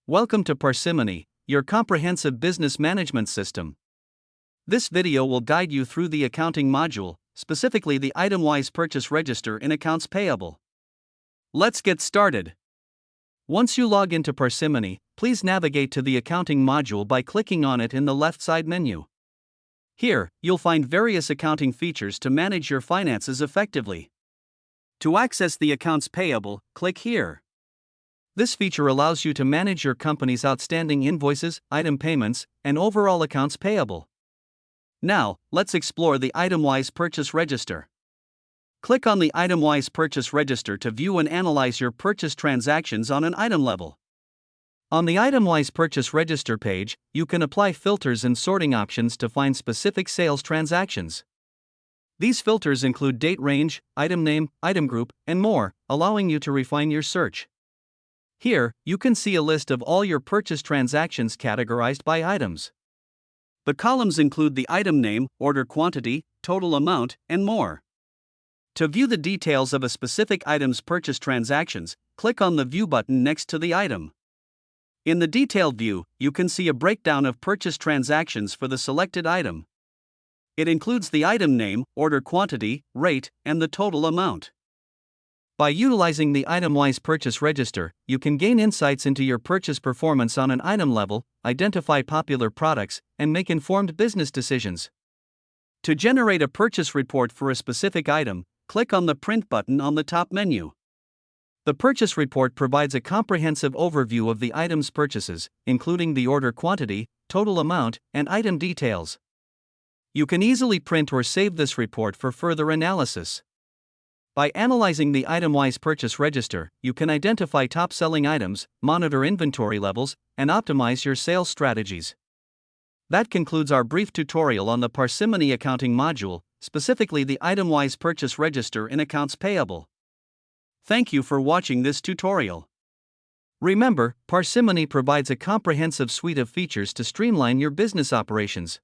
Welcome to Parsimony, your comprehensive business management system. This video will guide you through the accounting module, specifically the item-wise purchase register in accounts payable. Let's get started. Once you log into Parsimony, please navigate to the accounting module by clicking on it in the left side menu. Here, you'll find various accounting features to manage your finances effectively. To access the accounts payable, click here. This feature allows you to manage your company's outstanding invoices, item payments, and overall accounts payable. Now, let's explore the item-wise purchase register. Click on the item-wise purchase register to view and analyze your purchase transactions on an item level. On the item-wise purchase register page, you can apply filters and sorting options to find specific sales transactions. These filters include date range, item name, item group, and more, allowing you to refine your search. Here, you can see a list of all your purchase transactions categorized by items. The columns include the item name, order quantity, total amount, and more. To view the details of a specific item's purchase transactions, click on the View button next to the item. In the detailed view, you can see a breakdown of purchase transactions for the selected item. It includes the item name, order quantity, rate, and the total amount. By utilizing the item-wise purchase register, you can gain insights into your purchase performance on an item level, identify popular products, and make informed business decisions. To generate a purchase report for a specific item, click on the Print button on the top menu. The purchase report provides a comprehensive overview of the item's purchases, including the order quantity, total amount, and item details. You can easily print or save this report for further analysis. By analyzing the item-wise purchase register, you can identify top-selling items, monitor inventory levels, and optimize your sales strategies. That concludes our brief tutorial on the Parsimony accounting module, specifically the item-wise purchase register in accounts payable. Thank you for watching this tutorial. Remember, Parsimony provides a comprehensive suite of features to streamline your business operations.